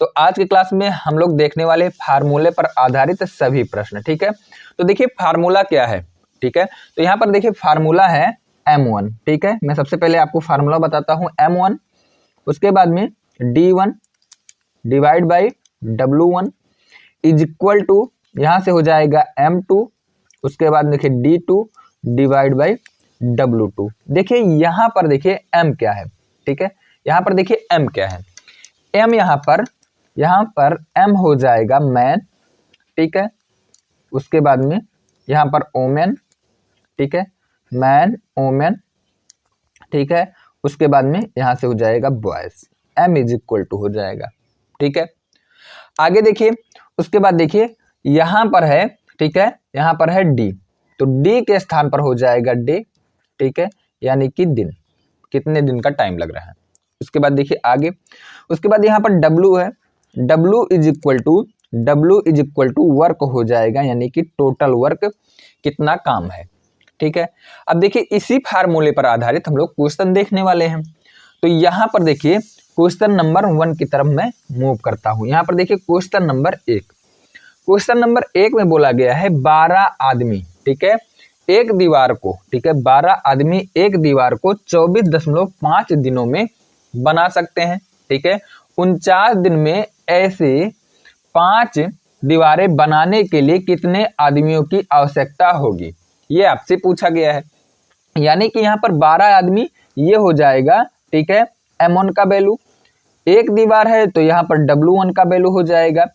तो आज की क्लास में हम लोग देखने वाले फार्मूले पर आधारित सभी प्रश्न। ठीक है, तो देखिए फार्मूला क्या है। ठीक है, तो यहाँ पर देखिए फार्मूला है M1। ठीक है, मैं सबसे पहले आपको फार्मूला बताता हूँ M1, उसके बाद में D1 divide by W1 is equal to, यहाँ से हो जाएगा M2, उसके बाद देखिए D2 डिवाइड बाई W2। देखिए यहाँ पर देखिए M क्या है। ठीक है, यहाँ पर देखिए M क्या है। M यहाँ पर M हो जाएगा मैन। ठीक है, उसके बाद में यहाँ पर ओमेन। ठीक है, मैन ओमेन। ठीक है, उसके बाद में यहाँ से हो जाएगा boys. M is equal to हो जाएगा। ठीक है, आगे देखिए, उसके बाद देखिए यहाँ पर है, ठीक है, यहाँ पर है D, तो D के स्थान पर हो जाएगा डे। ठीक है, यानी कि दिन, कितने दिन का टाइम लग रहा है। उसके बाद देखिए आगे, उसके बाद यहाँ पर W है, W is equal to work हो जाएगा, यानी कि टोटल वर्क, कितना काम है। ठीक है, अब देखिए इसी फार्मूले पर आधारित हम लोग क्वेश्चन देखने वाले हैं। तो यहाँ पर देखिए क्वेश्चन नंबर 1 की तरफ मैं मूव करता हूँ। यहाँ पर देखिए क्वेश्चन नंबर 1, क्वेश्चन नंबर 1 में बोला गया है 12 आदमी, ठीक है, एक दीवार को, ठीक है, 12 आदमी एक दीवार को 24.5 दिनों में बना सकते हैं। ठीक है, 49 दिन में ऐसे 5 दीवारें बनाने के लिए कितने आदमियों की आवश्यकता होगी, ये आपसे पूछा गया है। यानी कि यहाँ पर 12 आदमी, ये हो जाएगा, ठीक है, M1 का वैल्यू, एक दीवार है तो यहाँ पर W1 का वैल्यू हो जाएगा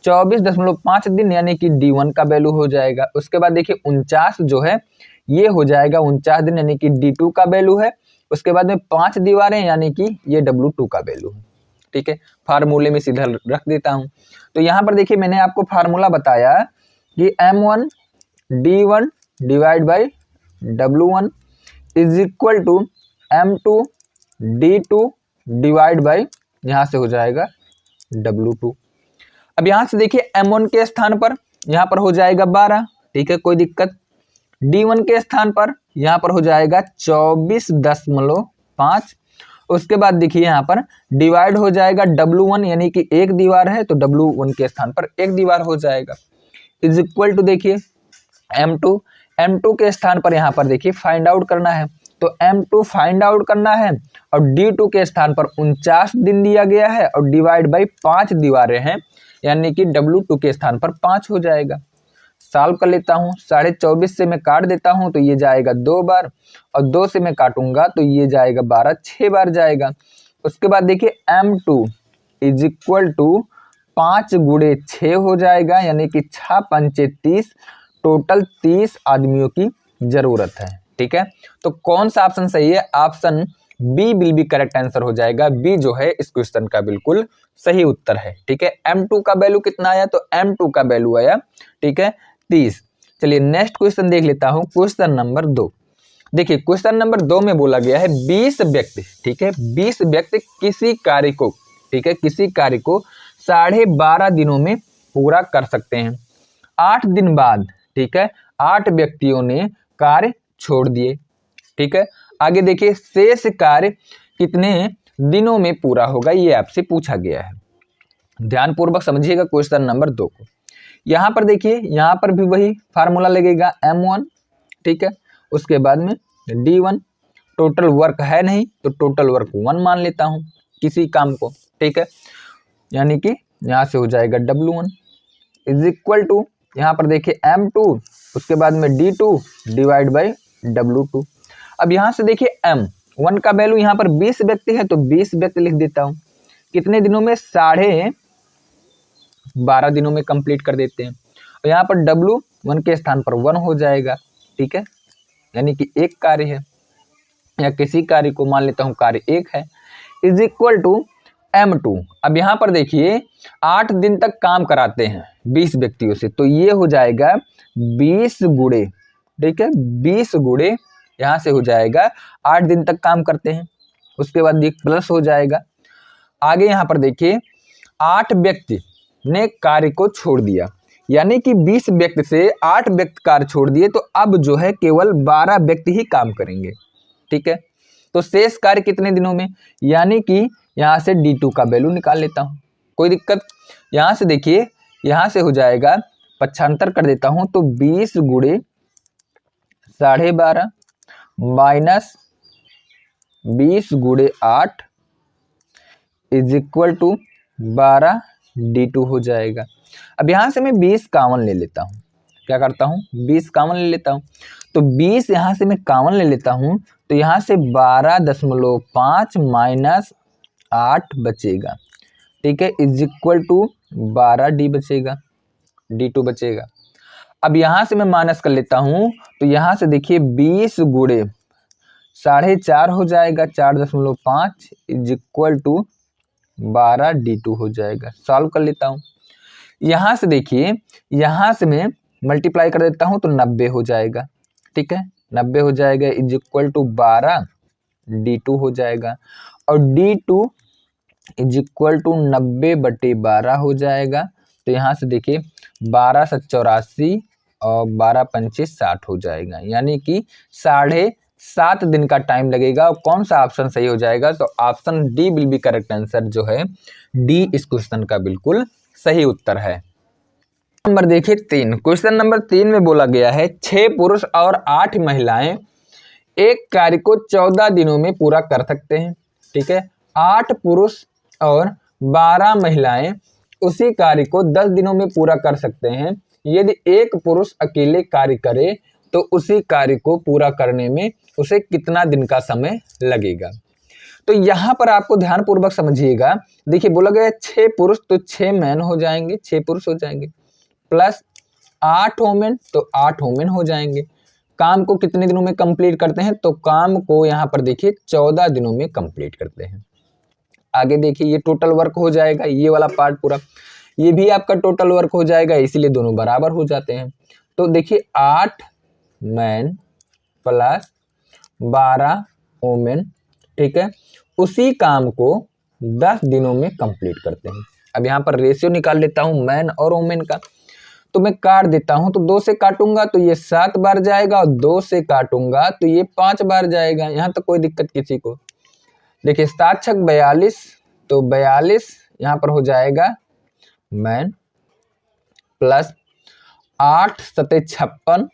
24.5 दिन, यानी कि D1 का वैल्यू हो जाएगा। उसके बाद देखिए 49 जो है ये हो जाएगा 49 दिन, यानी कि D2 का वैल्यू है। उसके बाद में 5 दीवारें, यानी कि ये W2 का वैल्यू है। ठीक है, फार्मूले में सीधा रख देता हूँ। तो यहाँ पर देखिए मैंने आपको फार्मूला बताया कि M1 D1 divide by W1 is equal to M2 D2 divide by, यहाँ से हो जाएगा W2। अब यहाँ से देखिए M1 के स्थान पर यहाँ पर हो जाएगा 12, ठीक है, कोई दिक्कत। D1 के स्थान पर यहाँ पर हो जाएगा 24.5। उसके बाद देखिए यहाँ पर डिवाइड हो जाएगा W1, यानी कि एक दीवार है तो W1 के स्थान पर एक दीवार हो जाएगा, इज इक्वल टू देखिए M2 के स्थान पर यहाँ पर देखिए फाइंड आउट करना है, तो M2 फाइंड आउट करना है और D2 के स्थान पर 49 दिन दिया गया है और डिवाइड बाई 5 दीवारें हैं, यानी कि W2 के स्थान पर 5 हो जाएगा। सॉल्व कर लेता हूँ, 24.5 से मैं काट देता हूँ तो ये जाएगा 2 बार, और 2 से मैं काटूंगा तो ये जाएगा 12, 6 बार जाएगा। उसके बाद देखिए M2 इज इक्वल टू 5 गुणे 6 हो जाएगा, यानी कि 6 पंचे 30, टोटल 30 आदमियों की जरूरत है। ठीक है, तो कौन सा ऑप्शन सही है? Option B will be correct answer हो जाएगा। बी जो है इस क्वेश्चन का बिल्कुल सही उत्तर है। ठीक है, M2 का वैल्यू कितना आया? तो M2 का वैल्यू आया, ठीक है, 30। चलिए नेक्स्ट क्वेश्चन देख लेता हूं, क्वेश्चन नंबर 2। देखिए क्वेश्चन नंबर 2 में बोला गया है 20 व्यक्ति, ठीक है, 20 व्यक्ति किसी कार्य को, ठीक है, किसी कार्य को 12.5 दिनों में पूरा कर सकते हैं। 8 दिन बाद, ठीक है, 8 व्यक्तियों ने कार्य छोड़ दिए। ठीक है, आगे देखिए शेष कार्य कितने दिनों में पूरा होगा, ये आपसे पूछा गया है। ध्यानपूर्वक समझिएगा क्वेश्चन नंबर 2 को। यहाँ पर देखिए, यहाँ पर भी वही फार्मूला लगेगा M1, ठीक है, उसके बाद में D1, टोटल वर्क है नहीं तो टोटल वर्क 1 मान लेता हूँ किसी काम को। ठीक है, यानी कि यहाँ से हो जाएगा W1 इज इक्वल टू, यहाँ पर देखिए M2, उसके बाद में D2 डिवाइड बाई W2। अब यहाँ से देखिए M1 का वैल्यू यहाँ पर 20 व्यक्ति है तो 20 व्यक्ति लिख देता हूँ, कितने दिनों में? 12.5 दिनों में कंप्लीट कर देते हैं। और यहाँ पर W1 के स्थान पर 1 हो जाएगा, ठीक है, यानी कि एक कार्य है, या किसी कार्य को मान लेता हूँ कार्य 1 है, इज इक्वल टू M2। अब यहाँ पर देखिए 8 दिन तक काम कराते हैं 20 व्यक्तियों से, तो ये हो जाएगा 20 गुणे, ठीक है, 20 गुणे, यहाँ से हो जाएगा 8 दिन तक काम करते हैं। उसके बाद ये प्लस हो जाएगा। आगे यहाँ पर देखिए 8 व्यक्ति ने कार्य को छोड़ दिया, यानी कि 20 व्यक्ति से 8 व्यक्ति कार्य छोड़ दिए, तो अब जो है केवल 12 व्यक्ति ही काम करेंगे। ठीक है, तो शेष कार्य कितने दिनों में? यानी कि यहाँ से D2 का वैल्यू निकाल लेता हूँ, कोई दिक्कत। यहाँ से देखिए, यहाँ से हो जाएगा, पक्षांतर कर देता हूँ तो 20 गुणे 12.5 माइनस 20 गुणे 8 इज इक्वल टू 12d2 हो जाएगा। अब यहाँ से मैं 20 कॉमन ले लेता हूँ, क्या करता हूँ 20 कॉमन ले लेता हूँ, तो 20 यहाँ से मैं कॉमन ले लेता हूँ तो यहाँ से 12.5 माइनस 8 बचेगा, ठीक है, इज इक्वल टू 12d बचेगा, d2 बचेगा। अब यहाँ से मैं माइनस कर लेता हूँ तो यहाँ से देखिए 20 गुणे 4.5 हो जाएगा, 4.5 इज इक्वल टू 12d2 हो जाएगा। सॉल्व कर लेता हूँ। यहाँ से देखिए, यहाँ से मैं मल्टीप्लाई कर देता हूँ तो 90 हो जाएगा, ठीक है, 90 हो जाएगा इज इक्वल टू 12d2 हो जाएगा। और d2 इज इक्वल टू 90/12 हो जाएगा। तो यहाँ से देखिए 12 × 84 और 12 × 25 60 हो जाएगा, यानी कि 7.5 दिन का टाइम लगेगा। और कौन सा ऑप्शन सही हो जाएगा, तो option D will be correct answer, जो है डी इस क्वेश्चन का बिल्कुल सही उत्तर है। नंबर देखिए 3, क्वेश्चन नंबर 3 में बोला गया है 6 पुरुष और 8 महिलाएं एक कार्य को 14 दिनों में पूरा कर सकते हैं, ठीक है। 8 पुरुष और 12 महिलाएं उसी कार्य को 10 दिनों में पूरा कर सकते हैं। यदि एक पुरुष अकेले कार्य करे तो उसी कार्य को पूरा करने में उसे कितना दिन का समय लगेगा। तो यहाँ पर आपको ध्यानपूर्वक समझिएगा। देखिए बोला गया 6 पुरुष तो 6 मैन हो जाएंगे, 6 पुरुष हो जाएंगे, प्लस 8 वोमेन तो 8 वोमेन हो जाएंगे। काम को कितने दिनों में कंप्लीट करते हैं, तो काम को यहाँ पर देखिए 14 दिनों में कंप्लीट करते हैं। आगे देखिए ये टोटल वर्क हो जाएगा, ये वाला पार्ट पूरा, ये भी आपका टोटल वर्क हो जाएगा, इसीलिए दोनों बराबर हो जाते हैं। तो देखिए 8 मैन प्लस 12 वोमेन, ठीक है, उसी काम को 10 दिनों में कंप्लीट करते हैं। अब यहाँ पर रेशियो निकाल लेता हूँ मैन और वोमेन का, तो मैं काट देता हूँ, तो 2 से काटूंगा तो ये 7 बार जाएगा और 2 से काटूंगा तो ये 5 बार जाएगा। यहाँ तो कोई दिक्कत किसी को। देखिए 7 × 42 तो 42 यहाँ पर हो जाएगा man, plus 8 × 7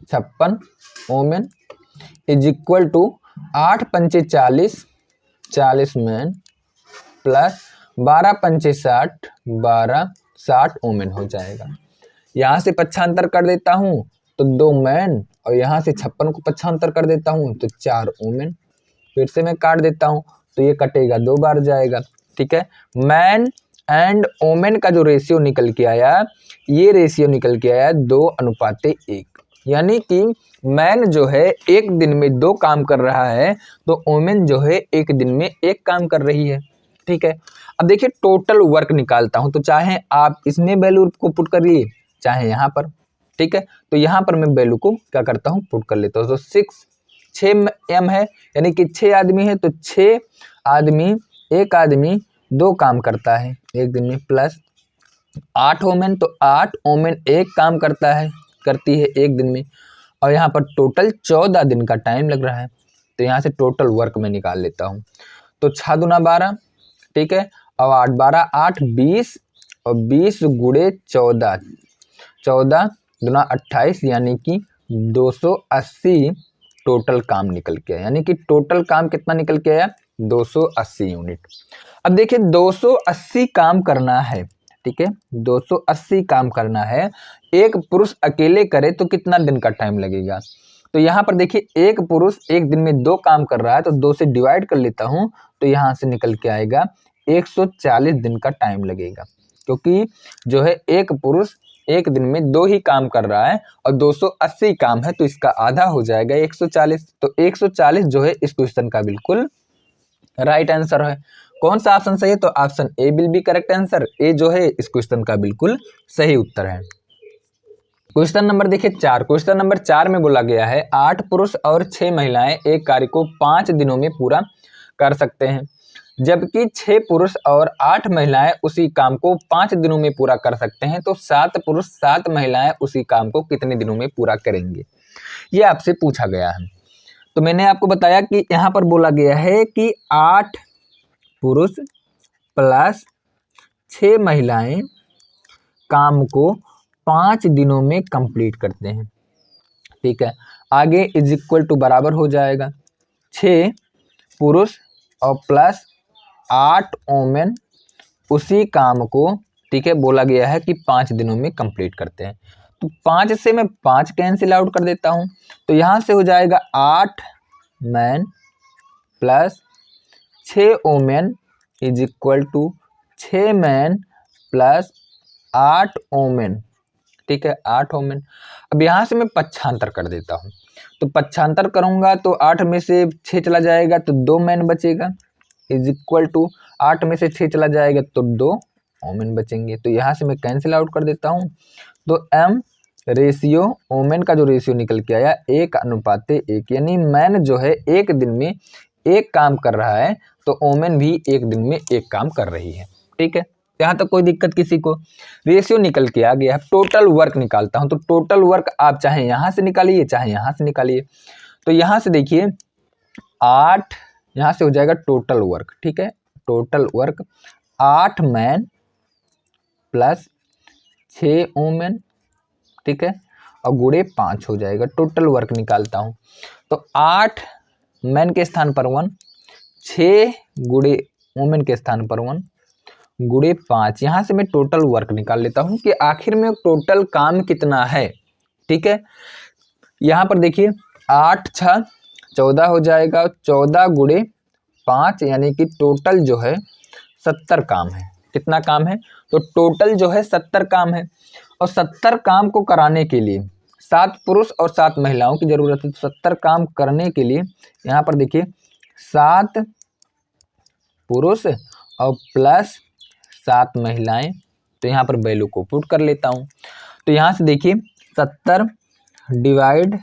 56 women is equal to 8 × 5 40 man, plus 12 × 5 60 women हो जाएगा। यहाँ से पक्षांतर कर देता हूँ तो 2 मैन और यहाँ से 56 को पक्षांतर कर देता हूँ तो 4 वोमेन। फिर से मैं काट देता हूँ तो ये कटेगा, 2 बार जाएगा, ठीक है। मैन एंड वोमेन का जो रेशियो निकल के आया, ये रेशियो निकल के आया 2:1, यानी कि मैन जो है एक दिन में 2 काम कर रहा है तो वोमेन जो है एक दिन में 1 काम कर रही है, ठीक है। अब देखिए टोटल वर्क निकालता हूं, तो चाहे आप इसमें वैल्यू को पुट करिए चाहे यहाँ पर, ठीक है। तो यहाँ पर मैं वैल्यू को क्या करता हूँ, पुट कर लेता हूँ। तो 6 m है, यानी कि 6 आदमी है तो 6 आदमी, एक आदमी 2 काम करता है एक दिन में, प्लस 8 वोमेन तो 8 वोमेन 1 काम करती है एक दिन में। और यहाँ पर टोटल 14 दिन का टाइम लग रहा है। तो यहाँ से टोटल वर्क में निकाल लेता हूँ, तो 6 दूना 12, ठीक है, और 8 12 8 20 और 20 गुणे 14, 14 दूना 28, यानी कि 280 टोटल काम निकल के आया। यानी कि टोटल काम कितना निकल के आया, 280 यूनिट। अब देखिए 280 काम करना है, ठीक है, 280 काम करना है। एक पुरुष अकेले करे तो कितना दिन का टाइम लगेगा। तो यहाँ पर देखिए एक पुरुष एक दिन में 2 काम कर रहा है, तो 2 से डिवाइड कर लेता हूँ तो यहाँ से निकल के आएगा 140 दिन का टाइम लगेगा, क्योंकि जो है एक पुरुष एक दिन में 2 ही काम कर रहा है और 280 काम है तो इसका आधा हो जाएगा 140। तो 140 जो है इस क्वेश्चन का बिल्कुल राइट आंसर है। कौन सा ऑप्शन सही है, तो option A will be correct answer, A जो है इस क्वेश्चन का बिल्कुल सही उत्तर है। क्वेश्चन नंबर देखिए 4, क्वेश्चन नंबर 4 में बोला गया है 8 पुरुष और 6 महिलाएं एक कार्य को 5 दिनों में पूरा कर सकते हैं, जबकि 6 पुरुष और 8 महिलाएं उसी काम को 5 दिनों में पूरा कर सकते हैं। तो 7 पुरुष 7 महिलाएं उसी काम को कितने दिनों में पूरा करेंगे, ये आपसे पूछा गया है। तो मैंने आपको बताया कि यहाँ पर बोला गया है कि 8 पुरुष प्लस 6 महिलाएं काम को 5 दिनों में कंप्लीट करते हैं। ठीक है, आगे इज इक्वल टू बराबर हो जाएगा 6 पुरुष और प्लस 8 वोमेन उसी काम को, ठीक है, बोला गया है कि 5 दिनों में कंप्लीट करते हैं। तो 5 से मैं 5 कैंसिल आउट कर देता हूं, तो यहां से हो जाएगा 8 man plus 6 women is equal to 6 man plus 8 women. ठीक है, 8 वोमेन। अब यहाँ से मैं पक्षांतर कर देता हूँ, तो पक्षांतर करूँगा तो 8 में से 6 चला जाएगा तो 2 मैन बचेगा इज इक्वल टू 8 में से 6 चला जाएगा तो 2 वोमेन बचेंगे। तो यहाँ से मैं कैंसिल आउट कर देता हूँ। तो एम रेशियो वोमेन का जो रेशियो निकल के आया 1:1, यानी मैन जो है एक दिन में एक काम कर रहा है तो वोमेन भी एक दिन में एक काम कर रही है। ठीक है, यहाँ तक कोई दिक्कत किसी को? रेशियो निकल के आ गया है। टोटल वर्क निकालता हूँ, तो टोटल वर्क आप चाहे यहाँ से निकालिए चाहे यहाँ से निकालिए। तो यहाँ से देखिए 8, यहाँ से हो जाएगा टोटल वर्क। ठीक है, total work 8 man plus 6 women, ठीक है, और गुणे 5 हो जाएगा। टोटल वर्क निकालता हूँ तो 8 मैन के स्थान पर 1, 6 गुणे वोमेन के स्थान पर 1 गुणे 5। यहाँ से मैं टोटल वर्क निकाल लेता हूँ कि आखिर में टोटल काम कितना है। ठीक है, यहाँ पर देखिए 8 6 14 हो जाएगा, 14 गुणे 5 यानी कि टोटल जो है 70 काम है। कितना काम है? तो टोटल जो है 70 काम है, और 70 काम को कराने के लिए 7 पुरुष और 7 महिलाओं की जरूरत है। तो 70 काम करने के लिए यहाँ पर देखिए 7 पुरुष और प्लस 7 महिलाएं। तो यहाँ पर वैल्यू को पुट कर लेता हूँ। तो यहाँ से देखिए 70 डिवाइड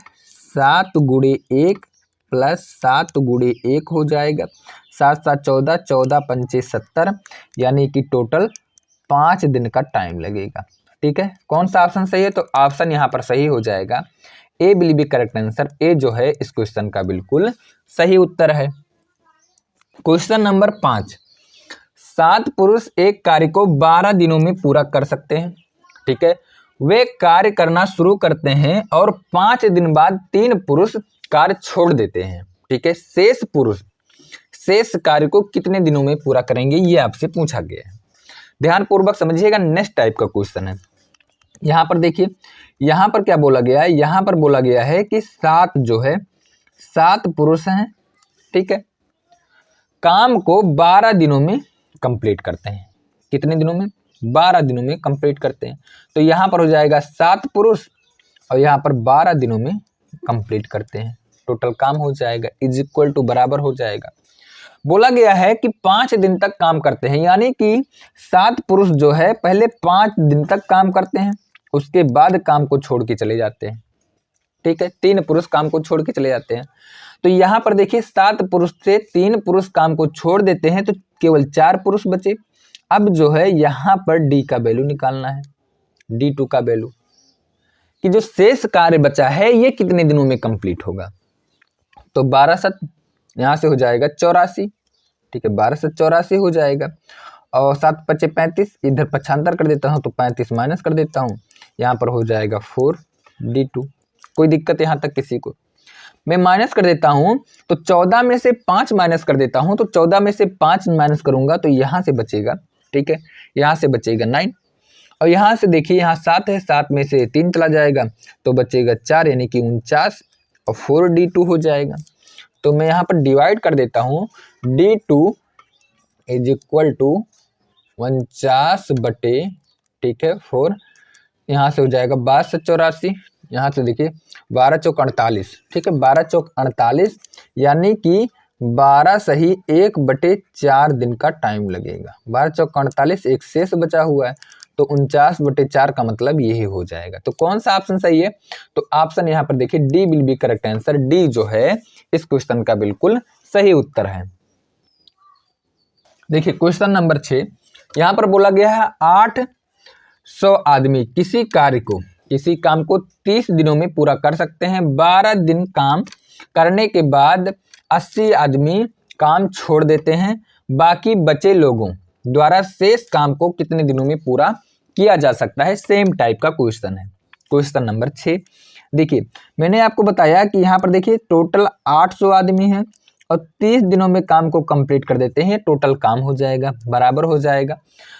7 गुणे 1 प्लस 7 गुणे 1 हो जाएगा। 7 7 14, 14 पंचे 70, यानी कि टोटल 5 दिन का टाइम लगेगा। ठीक है, कौन सा ऑप्शन सही है? तो ऑप्शन यहाँ पर सही हो जाएगा, ए will be correct answer. A जो है इस क्वेश्चन का बिल्कुल सही उत्तर है। क्वेश्चन नंबर 5, 7 पुरुष एक कार्य को 12 दिनों में पूरा कर सकते हैं। ठीक है, वे कार्य करना शुरू करते हैं और 5 दिन बाद 3 पुरुष कार्य छोड़ देते हैं। ठीक है, शेष पुरुष शेष कार्य को कितने दिनों में पूरा करेंगे, ये आपसे पूछा गया है। ध्यान पूर्वक समझिएगा, नेक्स्ट टाइप का क्वेश्चन है। यहाँ पर देखिए, यहाँ पर क्या बोला गया है? यहाँ पर बोला गया है कि 7 जो है 7 पुरुष हैं, ठीक है, काम को 12 दिनों में कंप्लीट करते हैं। कितने दिनों में? 12 दिनों में कंप्लीट करते हैं। तो यहाँ पर हो जाएगा 7 पुरुष और यहाँ पर 12 दिनों में कंप्लीट करते हैं। टोटल काम हो जाएगा इज इक्वल टू बराबर हो जाएगा। बोला गया है कि 5 दिन तक काम करते हैं, यानी कि 7 पुरुष जो है पहले 5 दिन तक काम करते हैं, उसके बाद काम को छोड़ के चले जाते हैं। ठीक है, 3 पुरुष काम को छोड़ के चले जाते हैं। तो यहाँ पर देखिए 7 पुरुष से 3 पुरुष काम को छोड़ देते हैं, तो केवल 4 पुरुष बचे। अब जो है यहाँ पर डी का वैल्यू निकालना है, D2 का वैल्यू, कि जो शेष कार्य बचा है ये कितने दिनों में कंप्लीट होगा। तो 12 7 यहाँ से हो जाएगा 84। ठीक है, 12 से 84 हो जाएगा, और 7 5 35, इधर पक्षांतर कर देता हूँ तो 35 माइनस कर देता हूँ, यहाँ पर हो जाएगा 4 D2। कोई दिक्कत यहाँ तक किसी को? मैं माइनस कर देता हूँ, तो 14 में से 5 माइनस कर देता हूँ, तो 14 में से 5 माइनस करूंगा तो यहाँ से बचेगा, ठीक है, यहाँ से बचेगा 9, और यहाँ से देखिए यहाँ 7 है, 7 में से 3 चला जाएगा तो बचेगा 4, यानी कि 49, और 4 D2 हो जाएगा। तो मैं यहाँ पर डिवाइड कर देता हूँ, D2 इज इक्वल टू 49 बटे, ठीक है, 4, यहाँ से हो जाएगा 12 से 84, यहाँ से देखिए 12 चौक 48, ठीक है, 12 चौक 48, यानी कि 12 सही 1/4 दिन का टाइम लगेगा। 12 चौक 48, एक शेष बचा हुआ है, तो 49/4 का मतलब यही हो जाएगा। तो कौन सा ऑप्शन सही है? तो ऑप्शन यहाँ पर देखिए D will be correct answer. D जो है इस क्वेश्चन का बिल्कुल सही उत्तर है। देखिए क्वेश्चन नंबर 6, यहाँ पर बोला गया है 800 आदमी किसी काम को 30 दिनों में पूरा कर सकते हैं। 12 दिन काम करने के बाद 80 आदमी काम छोड़ देते हैं। बाकी बचे लोगों द्वारा शेष काम को कितने दिनों में पूरा किया जा सकता है, सेम टाइप का क्वेश्चन है। क्वेश्चन नंबर 6 देखिए, मैंने आपको बताया कि यहाँ पर देखिए टोटल 800 आदमी हैं और 30 दिनों में काम को कंप्लीट कर देते हैं, टोटल काम हो जाएगा, बराबर हो जाएगा।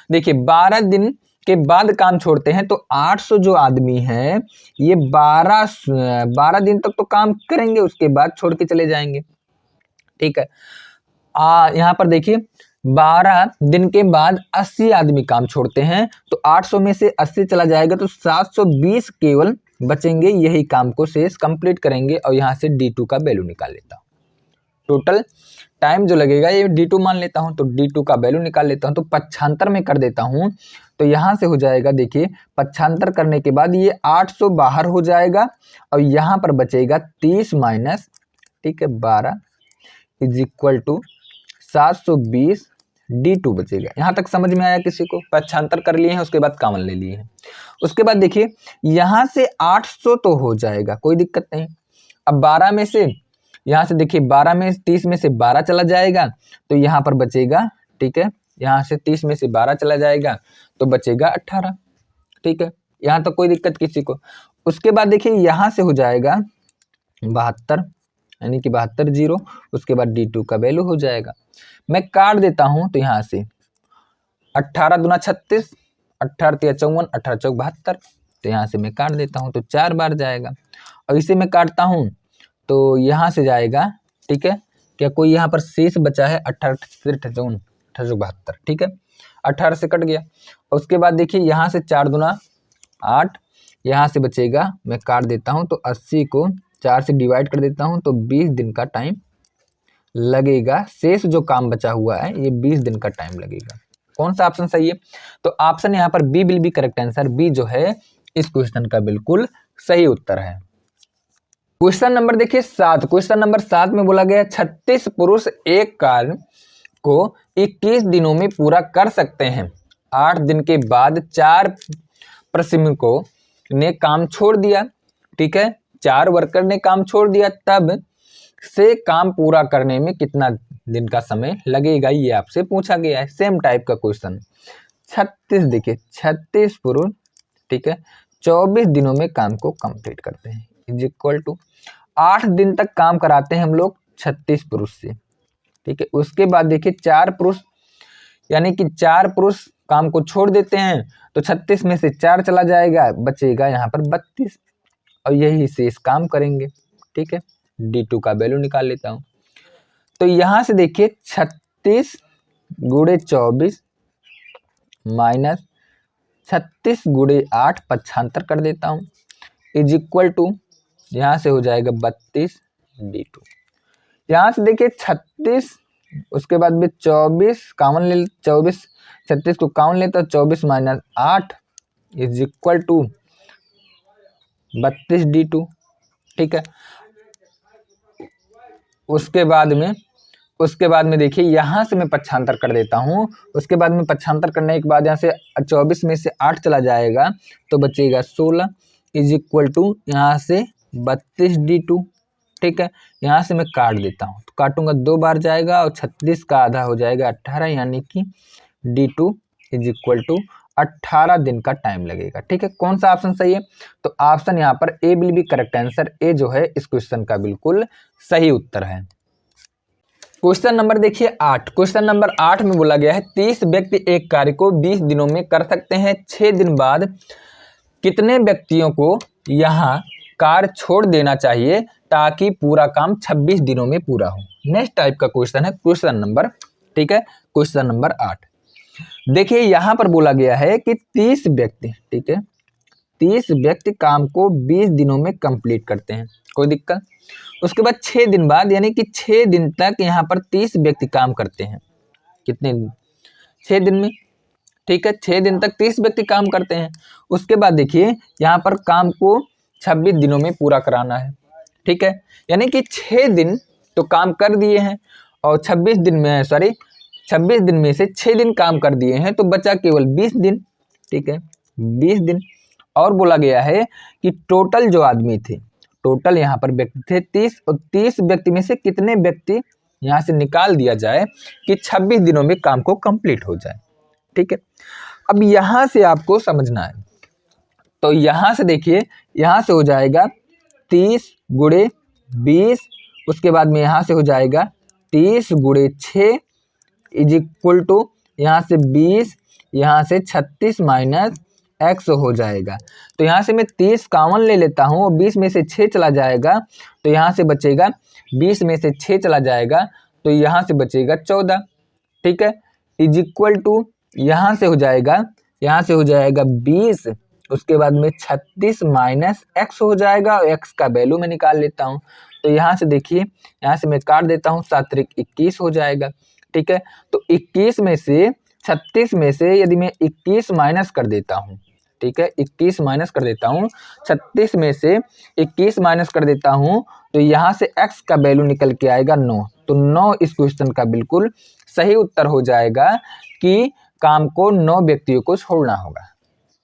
देखिए 12 दिन के बाद काम छोड़ते हैं तो 800 जो आदमी हैं ये 12 दिन तक तो काम करेंगे, उसके बाद छोड़ के चले जाएंगे। ठीक है, यहाँ पर देखिए 12 दिन के बाद 80 आदमी काम छोड़ते हैं तो 800 में से 80 चला जाएगा तो 720 केवल बचेंगे, यही काम को शेष कंप्लीट करेंगे। और यहाँ से D2 का वैल्यू निकाल लेता हूँ, टोटल टाइम जो लगेगा ये D2 मान लेता हूँ, तो D2 का वैल्यू निकाल लेता हूँ। तो 75 में कर देता हूँ तो यहाँ से हो जाएगा, देखिए 75 करने के बाद ये 800 बाहर हो जाएगा और यहाँ पर बचेगा 30 माइनस, ठीक है, 12 इज इक्वल टू 720 D2 बचेगा। यहाँ तक समझ में आया किसी को? 75 कर लिए हैं, उसके बाद कामन ले लिए हैं। उसके बाद देखिए यहाँ से 800 तो हो जाएगा, कोई दिक्कत नहीं। अब 12 में से, यहाँ से देखिए 12 में 30 में से 12 चला जाएगा तो यहाँ पर बचेगा, ठीक है, यहाँ से 30 में से 12 चला जाएगा तो बचेगा 18, ठीक है, यहाँ तो कोई दिक्कत किसी को। उसके बाद देखिए यहाँ से हो जाएगा 72, यानी कि 72 जीरो, उसके बाद D2 का वैल्यू हो जाएगा। मैं काट देता हूं तो यहाँ से 18 दूना 36, 18 तिया 54, 18 चौक 72, तो यहाँ से मैं काट देता हूं तो 4 बार जाएगा। और इसे मैं काटता हूं तो यहाँ से जाएगा, ठीक है, क्या कोई यहाँ पर शेष बचा है? 18 54, 18 72, ठीक है, 18 से कट गया। और उसके बाद देखिए यहाँ से 4 दूना 8, यहाँ से बचेगा, मैं काट देता हूँ तो 80 को 4 से डिवाइड कर देता हूँ तो 20 दिन का टाइम लगेगा। शेष जो काम बचा हुआ है ये 20 दिन का टाइम लगेगा। कौन सा ऑप्शन सही है? तो ऑप्शन यहाँ पर B will be correct answer. B जो है इस क्वेश्चन का बिल्कुल सही उत्तर है। क्वेश्चन नंबर देखिए 7। क्वेश्चन नंबर 7 में बोला गया 36 पुरुष एक कार्य को 21 दिनों में पूरा कर सकते हैं। 8 दिन के बाद 4 प्रश्रमिकों ने काम छोड़ दिया, ठीक है, 4 वर्कर ने काम छोड़ दिया, तब से काम पूरा करने में कितना दिन का समय लगेगा, ये आपसे पूछा गया है। सेम टाइप का क्वेश्चन। 36 देखिए 36 पुरुष, ठीक है, 24 दिनों में काम को कंप्लीट करते हैं, इज इक्वल टू 8 दिन तक काम कराते हैं हम लोग 36 पुरुष से, ठीक है। उसके बाद देखिए 4 पुरुष, यानी कि 4 पुरुष काम को छोड़ देते हैं तो 36 में से 4 चला जाएगा, बचेगा यहाँ पर 32 और यही शेष काम करेंगे, ठीक है। D2 का वैल्यू निकाल लेता हूँ तो यहाँ से देखिए 36 गुणे 24 माइनस 36 गुणे 8 75 कर देता हूँ, इज इक्वल टू यहाँ से हो जाएगा 32 D2। यहाँ से देखिए 36, उसके बाद में 24 कामन ले, 24 36 को कामन लेता, 24 minus 8 is equal to 32 D2, ठीक है। उसके बाद में देखिए यहाँ से मैं 75 कर देता हूँ। उसके बाद में 75 करने के बाद यहाँ से 24 में से 8 चला जाएगा तो बचेगा 16 इज इक्वल टू यहाँ से 32 D2, ठीक है। यहाँ से मैं काट देता हूँ तो काटूंगा 2 बार जाएगा और 36 का आधा हो जाएगा 18, यानी कि D2 इज इक्वल टू 18 दिन का टाइम लगेगा, ठीक है। कौन सा ऑप्शन सही है? तो ऑप्शन यहाँ पर ए will be correct answer. A जो है इस क्वेश्चन का बिल्कुल सही उत्तर है। क्वेश्चन नंबर देखिए 8। क्वेश्चन नंबर 8 में बोला गया है 30 व्यक्ति एक कार्य को 20 दिनों में कर सकते हैं। 6 दिन बाद कितने व्यक्तियों को यहाँ कार्य छोड़ देना चाहिए ताकि पूरा काम 26 दिनों में पूरा हो? नेक्स्ट टाइप का क्वेश्चन है क्वेश्चन नंबर, ठीक है, क्वेश्चन नंबर 8। देखिए यहाँ पर बोला गया है कि 30 व्यक्ति, ठीक है, 30 व्यक्ति काम को 20 दिनों में कंप्लीट करते हैं, कोई दिक्कत। उसके बाद 6 दिन बाद, यानी कि 6 दिन तक यहाँ पर 30 व्यक्ति काम करते हैं। कितने? 6 दिन में, ठीक है, 6 दिन तक 30 व्यक्ति काम करते हैं। उसके बाद देखिए यहाँ पर काम को 26 दिनों में पूरा कराना है, ठीक है, यानी कि 6 दिन तो काम कर दिए हैं और 26 दिन में से 6 दिन काम कर दिए हैं तो बचा केवल 20 दिन, ठीक है, 20 दिन। और बोला गया है कि टोटल जो आदमी थे, टोटल यहाँ पर व्यक्ति थे 30 और 30 व्यक्ति में से कितने व्यक्ति यहाँ से निकाल दिया जाए कि 26 दिनों में काम को कंप्लीट हो जाए। ठीक है। अब यहाँ से आपको समझना है, तो यहाँ से देखिए, यहाँ से हो जाएगा 30 गुणे 20, उसके बाद में यहाँ से हो जाएगा 30 गुणे 6 इज इक्वल टू यहाँ से 20, यहाँ से 36 माइनस x हो जाएगा। तो यहाँ से मैं 30 कॉमन ले लेता हूँ और 20 में से 6 चला जाएगा, तो यहाँ से बचेगा 20 में से 6 चला जाएगा, तो यहाँ से बचेगा 14, ठीक है। इज इक्वल टू यहाँ से हो जाएगा 20, उसके बाद में 36 माइनस x हो जाएगा और x का वैल्यू मैं निकाल लेता हूँ। तो यहाँ से देखिए, यहाँ से मैं काट देता हूँ, 7 त्रिक 21 हो जाएगा, ठीक है। तो 21 में से 36 में से यदि मैं 21 माइनस कर देता हूँ, ठीक है, 21 माइनस कर देता हूँ, 36 में से 21 माइनस कर देता हूँ, तो यहाँ से x का वैल्यू निकल के आएगा 9। तो 9 इस क्वेश्चन का बिल्कुल सही उत्तर हो जाएगा कि काम को 9 व्यक्तियों को छोड़ना होगा,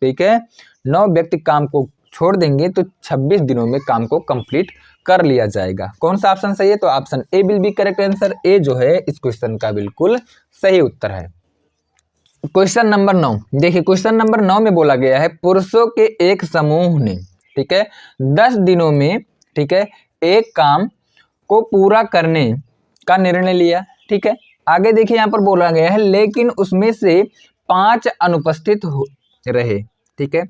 ठीक है। 9 व्यक्ति काम को छोड़ देंगे तो 26 दिनों में काम को कंप्लीट कर लिया जाएगा। कौन सा ऑप्शन सही है? तो option A will be correct answer. A जो है इस क्वेश्चन का बिल्कुल सही उत्तर है। क्वेश्चन नंबर 9 देखिए, क्वेश्चन नंबर 9 में बोला गया है पुरुषों के एक समूह ने, ठीक है, 10 दिनों में, ठीक है, एक काम को पूरा करने का निर्णय लिया, ठीक है। आगे देखिए, यहाँ पर बोला गया है लेकिन उसमें से 5 अनुपस्थित रहे, ठीक है।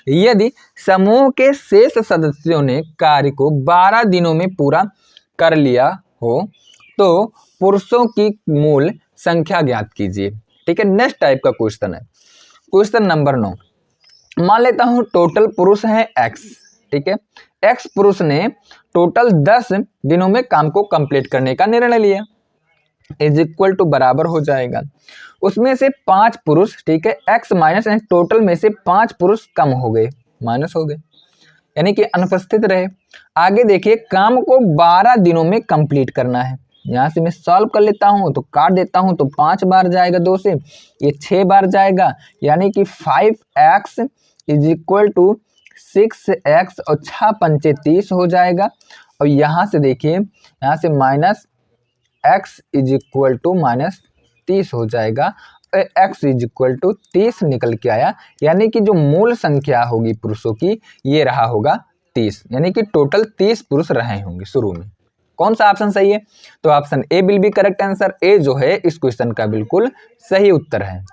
यदि समूह के शेष सदस्यों ने कार्य को 12 दिनों में पूरा कर लिया हो तो पुरुषों की मूल संख्या ज्ञात कीजिए, ठीक है। नेक्स्ट टाइप का क्वेश्चन है, क्वेश्चन नंबर 9। मान लेता हूं टोटल पुरुष है x, ठीक है। x पुरुष ने टोटल 10 दिनों में काम को कंप्लीट करने का निर्णय लिया, इज इक्वल टू बराबर हो जाएगा, उसमें से 5 पुरुष, ठीक है, x माइनस टोटल में से 5 पुरुष कम हो गए, माइनस हो गए, यानी कि अनुपस्थित रहे। आगे देखिए, काम को 12 दिनों में कंप्लीट करना है। यहाँ से मैं सॉल्व कर लेता हूँ, तो काट देता हूँ, तो 5 बार जाएगा 2 से, ये 6 बार जाएगा, यानी कि 5x is equal to 6x और 6 पंचे 30 हो जाएगा। और यहाँ से देखिए, यहाँ से minus x is equal to minus 30 हो जाएगा, x इज इक्वल टू 30 निकल के आया, यानी कि जो मूल संख्या होगी पुरुषों की ये रहा होगा 30, यानी कि टोटल 30 पुरुष रहे होंगे शुरू में। कौन सा ऑप्शन सही है? तो option A will be correct answer. A जो है इस क्वेश्चन का बिल्कुल सही उत्तर है।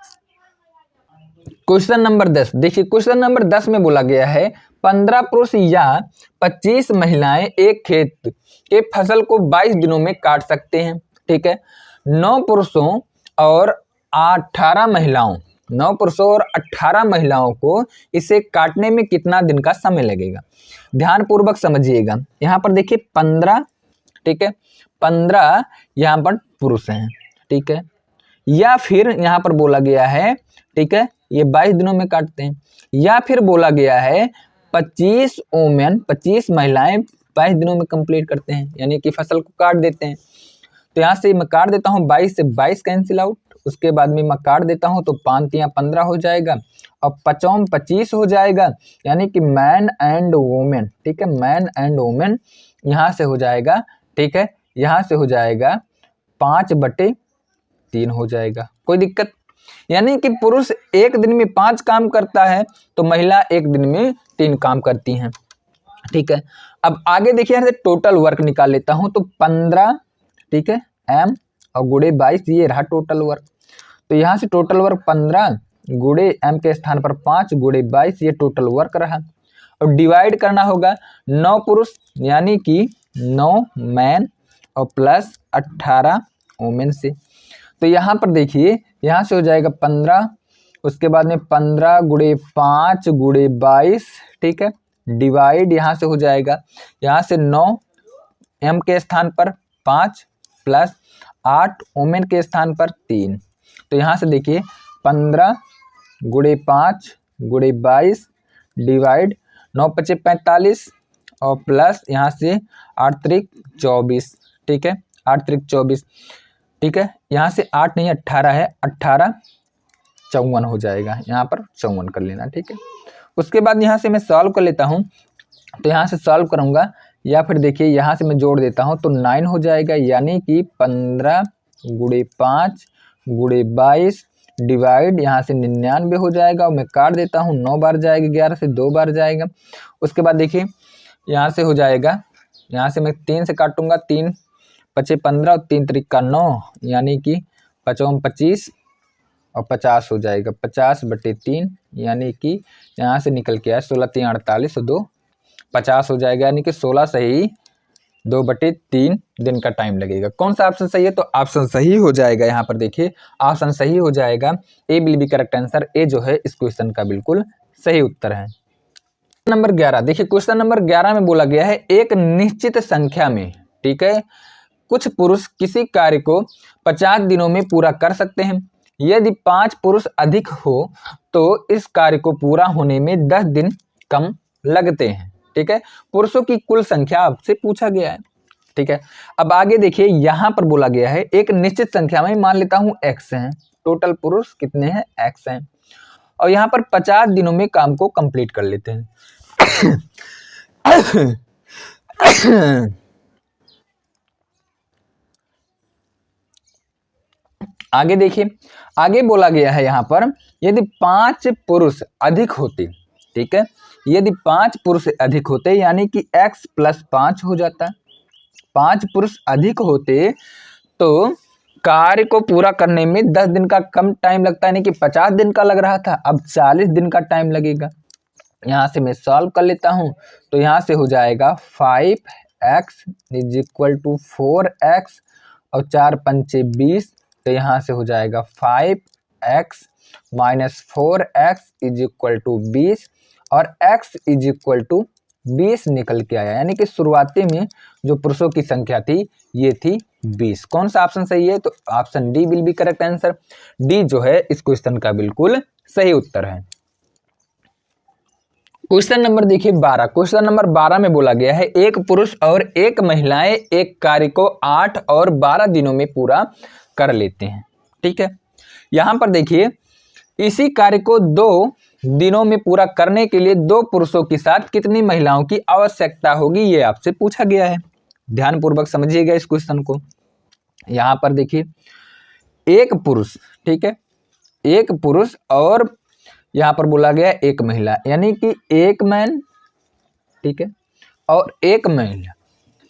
क्वेश्चन नंबर 10 देखिए, क्वेश्चन नंबर 10 में बोला गया है 15 पुरुष या 25 महिलाएं एक खेत के फसल को 22 दिनों में काट सकते हैं, ठीक है। 9 पुरुषों और 18 महिलाओं 9 पुरुषों और 18 महिलाओं को इसे काटने में कितना दिन का समय लगेगा? ध्यान पूर्वक समझिएगा। यहाँ पर देखिए 15, ठीक है, 15 यहाँ पर पुरुष हैं, ठीक है, या फिर यहाँ पर बोला गया है, ठीक है, ये 22 दिनों में काटते हैं, या फिर बोला गया है 25 वुमेन 25 महिलाएं 22 दिनों में कंप्लीट करते हैं, यानी कि फसल को काट देते हैं। तो यहाँ से मैं काट देता हूँ, 22 से 22 कैंसिल आउट, उसके बाद में मैं काट देता हूँ तो 5 या 15 हो जाएगा और 5 25 हो जाएगा, यानी कि मैन एंड वुमेन, ठीक है, मैन एंड वुमेन यहाँ से हो जाएगा, ठीक है, यहाँ से हो जाएगा 5/3 हो जाएगा, कोई दिक्कत। यानी कि पुरुष एक दिन में 5 काम करता है तो महिला एक दिन में 3 काम करती हैं, ठीक है। अब आगे देखिए, यहाँ से टोटल वर्क निकाल लेता हूँ, तो 15, ठीक है, m और गुणे 22 ये रहा टोटल वर्क। तो यहाँ से टोटल वर्क 15 गुणे m के स्थान पर 5 गुणे 22 ये टोटल वर्क रहा। और डिवाइड करना होगा 9 पुरुष यानी कि 9 मैन और प्लस 18 वुमेन से। तो यहाँ पर देखिए, यहाँ से हो जाएगा 15, उसके बाद में 15 गुणे 5 गुणे 22, ठीक है, डिवाइड यहाँ से हो जाएगा, यहाँ से 9 m के स्थान पर 5 प्लस 8 वुमेन के स्थान पर 3। तो यहाँ से देखिए 15 गुणे 5 गुणे 22 डिवाइड 9 × 5 = 45 और प्लस यहाँ से 8 × 3 = 24, ठीक है, 8 × 3 = 24, ठीक है, यहाँ से 8 नहीं 18 है, 18 54 हो जाएगा, यहाँ पर 54 कर लेना, ठीक है। उसके बाद यहाँ से मैं सॉल्व कर लेता हूँ, तो यहाँ से सॉल्व करूँगा या फिर देखिए यहाँ से मैं जोड़ देता हूँ तो 9 हो जाएगा, यानी कि 15 गुणे 5 गुणे 22 डिवाइड, यहाँ से 99 हो जाएगा और मैं काट देता हूँ, 9 बार जाएगा, 11 से 2 बार जाएगा। उसके बाद देखिए यहाँ से हो जाएगा, यहाँ से मैं 3 से काटूंगा, 3 पचे 15 और 3 त्रिका 9, यानी कि 5 25 और 50 हो जाएगा, 50/3, यानी कि यहाँ से निकल के आया 16 3 48 और 2 50 हो जाएगा, यानी कि 16 सही 2/3 दिन का टाइम लगेगा। कौन सा ऑप्शन सही है? तो ऑप्शन सही हो जाएगा, यहाँ पर देखिए ऑप्शन सही हो जाएगा, ए will be correct answer. A जो है इस क्वेश्चन का बिल्कुल सही उत्तर है। नंबर 11 देखिए, क्वेश्चन नंबर 11 में बोला गया है एक निश्चित संख्या में, ठीक है, कुछ पुरुष किसी कार्य को 50 दिनों में पूरा कर सकते हैं। यदि 5 पुरुष अधिक हो तो इस कार्य को पूरा होने में 10 दिन कम लगते हैं। ठीक है, पुरुषों की कुल संख्या आपसे पूछा गया है। ठीक है, अब आगे देखिए यहां पर बोला गया है एक निश्चित संख्या में, मान लेता हूं x है, टोटल पुरुष कितने हैं? x हैं, और यहां पर 50 दिनों में काम को कंप्लीट कर लेते हैं। आगे देखिए, आगे बोला गया है यहां पर यदि 5 पुरुष अधिक होते, ठीक है, यदि 5 पुरुष अधिक होते यानी कि x + 5 हो जाता। 5 पुरुष अधिक होते तो कार्य को पूरा करने में 10 दिन का कम टाइम लगता है, यानी कि 50 दिन का लग रहा था, अब 40 दिन का टाइम लगेगा। यहाँ से मैं सॉल्व कर लेता हूँ, तो यहाँ से हो जाएगा 5x = 4x और 4 पंचे 20, तो यहाँ से हो जाएगा 5x - 4x = 20 और x = 20 निकल के आया, यानी कि शुरुआती में जो पुरुषों की संख्या थी ये थी 20। कौन सा ऑप्शन सही है? तो option D will be correct answer. D जो है इस क्वेश्चन का बिल्कुल सही उत्तर है। क्वेश्चन नंबर देखिए 12। क्वेश्चन नंबर 12 में बोला गया है एक पुरुष और एक महिलाएं एक कार्य को 8 और 12 दिनों में पूरा कर लेते हैं। ठीक है, यहां पर देखिए इसी कार्य को 2 दिनों में पूरा करने के लिए 2 पुरुषों के साथ कितनी महिलाओं की आवश्यकता होगी, ये आपसे पूछा गया है। ध्यानपूर्वक समझिएगा इस क्वेश्चन को। यहां पर देखिए एक पुरुष, ठीक है, एक पुरुष और यहां पर बोला गया एक महिला, यानी कि एक मैन, ठीक है, और एक महिला,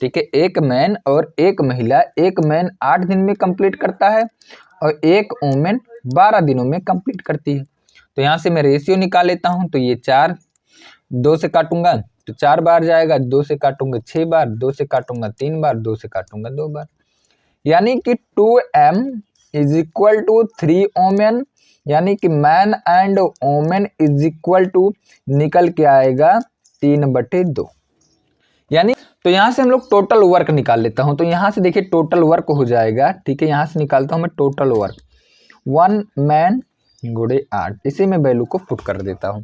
ठीक है, एक मैन और एक महिला। एक मैन 8 दिन में कंप्लीट करता है और एक वुमेन 12 दिनों में कंप्लीट करती है। तो यहाँ से मैं रेशियो निकाल लेता हूँ, तो ये 4, 2 से काटूंगा तो 4 बार जाएगा, 2 से काटूंगा 6 बार, 2 से काटूंगा 3 बार, 2 से काटूंगा 2 बार, यानी कि 2m = 3 वुमेन, यानी कि मैन एंड वुमेन = निकल के आएगा 3/2, यानी तो यहाँ से हम लोग टोटल वर्क निकाल लेता हूँ। तो यहाँ से देखिए टोटल वर्क हो जाएगा, ठीक है, यहाँ से निकालता हूँ मैं टोटल वर्क 1 मैन × 8, इसे मैं वैल्यू को पुट कर देता हूँ।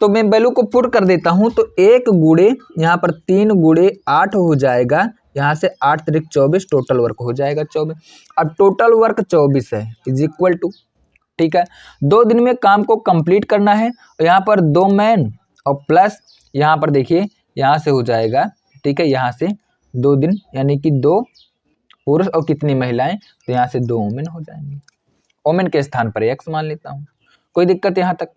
तो मैं वैल्यू को पुट कर देता हूँ तो 1 गुणे यहाँ पर 3 × 8 हो जाएगा, यहाँ से 8 × 3 = 24, टोटल वर्क हो जाएगा 24। अब टोटल वर्क 24 है = ठीक है, 2 दिन में काम को कंप्लीट करना है, और यहाँ पर 2 मैन और प्लस यहाँ पर देखिए यहाँ से हो जाएगा, ठीक है, यहाँ से 2 दिन यानी कि 2 पुरुष और कितनी महिलाएं, तो यहाँ से 2 वुमेन हो जाएंगे। वुमेन के स्थान पर x मान लेता हूँ। कोई दिक्कत यहाँ तक?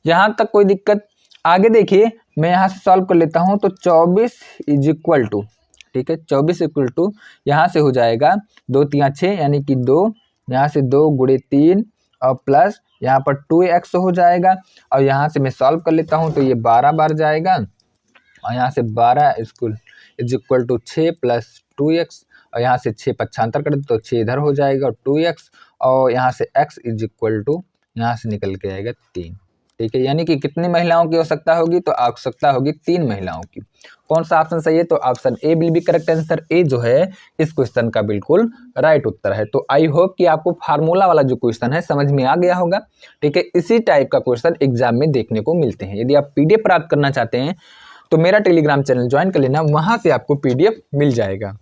यहाँ तक कोई दिक्कत? आगे देखिए मैं यहाँ से सॉल्व कर लेता हूँ, तो 24 = ठीक है, 24 = यहाँ से हो जाएगा 2 × 3 = 6, यानी कि 2, यहाँ से 2 × 3 और प्लस यहाँ पर 2x हो जाएगा, और यहाँ से मैं सॉल्व कर लेता हूँ तो ये 12 बार जाएगा, और यहाँ से 12 = 6 + 2x, और यहाँ से 6 पक्षांतर कर दे तो 6 इधर हो जाएगा और 2x, और यहाँ से x = यहाँ से निकल के आएगा 3। ठीक है, यानी कि कितनी महिलाओं की आवश्यकता होगी? तो आवश्यकता होगी 3 महिलाओं की। कौन सा ऑप्शन सही है? तो option A will be correct answer. A जो है इस क्वेश्चन का बिल्कुल राइट उत्तर है। तो आई होप कि आपको फार्मूला वाला जो क्वेश्चन है समझ में आ गया होगा। ठीक है, इसी टाइप का क्वेश्चन एग्जाम में देखने को मिलते हैं। यदि आप PDF प्राप्त करना चाहते हैं तो मेरा टेलीग्राम चैनल ज्वाइन कर लेना, वहां से आपको PDF मिल जाएगा।